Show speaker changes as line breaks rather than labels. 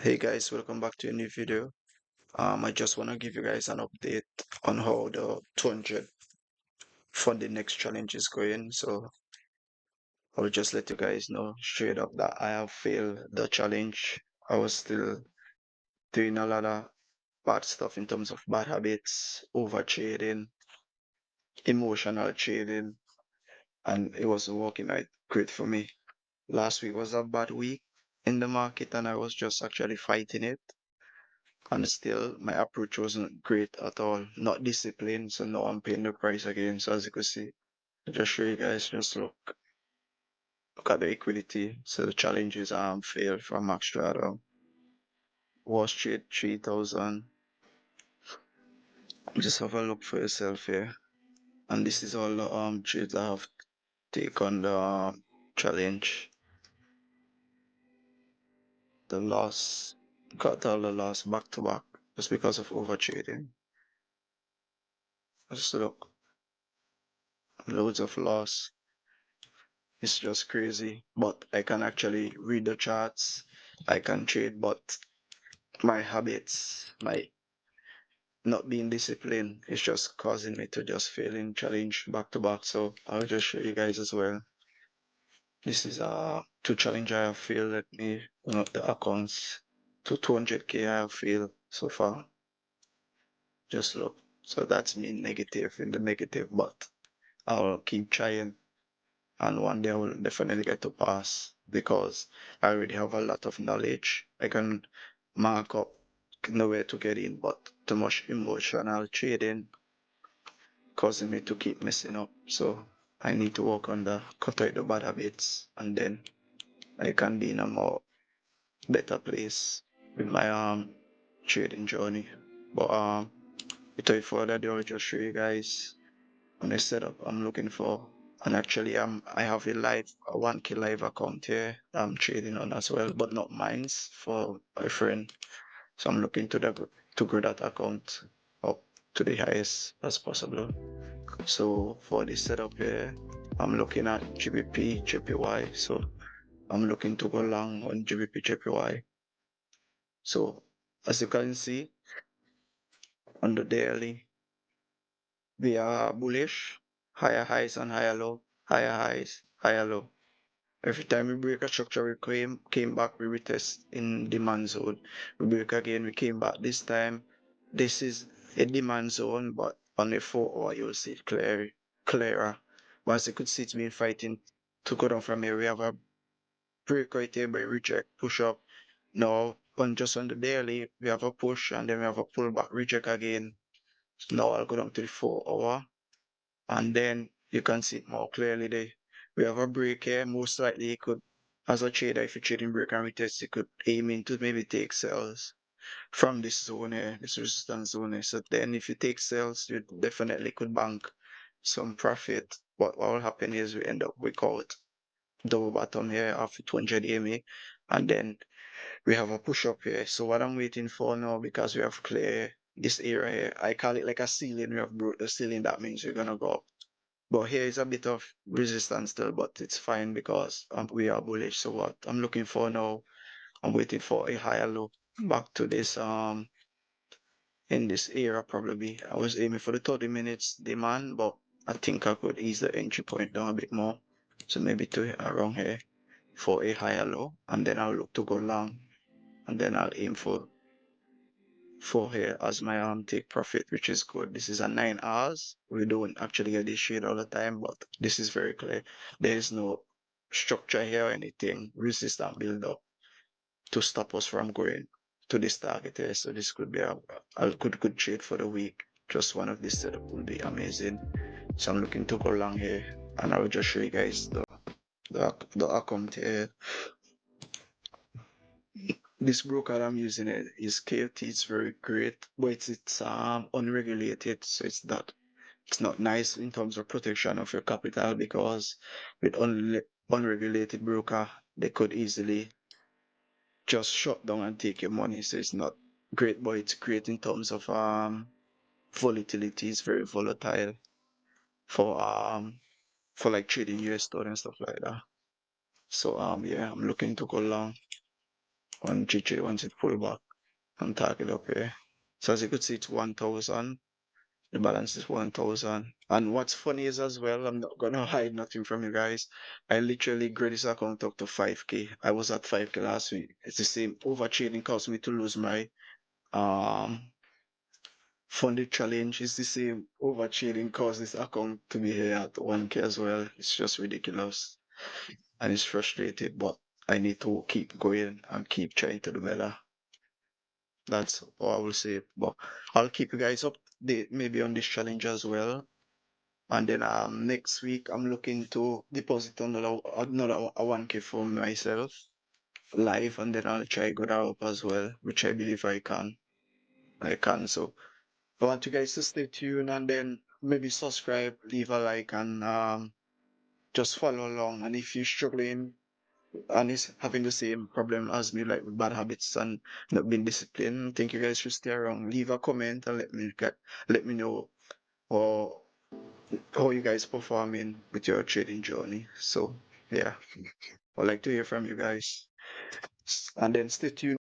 Hey guys, welcome back to a new video. I just want to give you guys an update on how the 200 for the next challenge is going. So I'll just let you guys know straight up that I have failed the challenge. I was still doing a lot of bad stuff in terms of bad habits, over trading, emotional trading, and it wasn't working out great for me. Last week was a bad week in the market, and I was just actually fighting it. And still, my approach wasn't great at all. Not disciplined, so now I'm paying the price again. So as you can see, I'll just show you guys, just look at the equity. So the challenges failed from Max Strata. Wall Street 3000. Just have a look for yourself here. And this is all the trades I have taken on the challenge. The loss, got all the loss back to back just because of over trading. Just look, loads of loss. It's just crazy. But I can actually read the charts. I can trade, but my habits, my not being disciplined is just causing me to just fail in challenge back to back. So I'll just show you guys as well. This is two challenge I have failed. Let me open up the accounts. To 200k I have failed so far. Just look. So that's me negative in the negative, but I'll keep trying. And one day I will definitely get to pass because I already have a lot of knowledge. I can mark up nowhere to get in, but too much emotional trading causing me to keep messing up. So I need to work on the cut out the bad habits, and then I can be in a more better place with my trading journey. But without further ado, I'll just show you guys on the setup I'm looking for. And actually, I have a 1K live account here I'm trading on as well, but not mine's, for my friend. So I'm looking to grow that account up to the highest as possible. So for this setup here, I'm looking at GBP, JPY. So I'm looking to go long on GBP, JPY. So as you can see on the daily, we are bullish, higher highs and higher low, higher highs, higher low. Every time we break a structure, we came back, we retest in demand zone. We break again, we came back. This time, this is a demand zone, but on the 4 hour, you'll see it clearer. But as you could see, it's been fighting to go down from here. We have a break right here, but reject, push up. Now, just on the daily, we have a push, and then we have a pullback, reject again. So now I'll go down to the 4 hour, and then you can see it more clearly there. We have a break here. Most likely you could, as a trader, if you're trading break and retest, you could aim in to maybe take sales from this zone here, this resistance zone here. So then if you take sales, you definitely could bank some profit. What will happen is we end up with out double bottom here after 200 EMA, and then we have a push up here. So what I'm waiting for now, because we have clear this area here, I call it like a ceiling. We have broke the ceiling. That means we're gonna go up. But here is a bit of resistance still, but it's fine because we are bullish. So what I'm looking for now, I'm waiting for a higher low back to this in this area probably. I was aiming for the 30 minutes demand, but I think I could ease the entry point down a bit more. So maybe to around here for a higher low, and then I'll look to go long, and then I'll aim for here as my take profit, which is good. This is a 9 hours. We don't actually get this shade all the time, but this is very clear. There is no structure here or anything, resistance build up to stop us from going to this target here. So this could be a good trade for the week. Just one of this setup will be amazing. So I'm looking to go long here, and I will just show you guys the account here. This broker I'm using is KFT. It's very great, but it's unregulated, so it's not nice in terms of protection of your capital, because with unregulated broker, they could easily just shut down and take your money. So it's not great, but it's great in terms of volatility. It's very volatile for like trading US dollar and stuff like that. So yeah, I'm looking to go long One GJ once it pull back and target up here. So as you could see, it's 1,000. The balance is 1,000. And what's funny is as well, I'm not gonna hide nothing from you guys. I literally grade this account up to 5K. I was at 5K last week. It's the same. Overtrading caused me to lose my um funded challenge. It's the same. Overtrading caused this account to be here at 1K as well. It's just ridiculous. And it's frustrating, but I need to keep going and keep trying to do better. That's all I will say. But I'll keep you guys updated maybe on this challenge as well. And then next week I'm looking to deposit another a 1K for myself live, and then I'll try go that up as well, which I believe I can. I can. So I want you guys to stay tuned and then maybe subscribe, leave a like, and just follow along. And if you're struggling and is having the same problem as me, like with bad habits and not being disciplined, I think you guys should stay around. Leave a comment and let me know or how you guys performing with your trading journey. So yeah, I'd like to hear from you guys. And then stay tuned.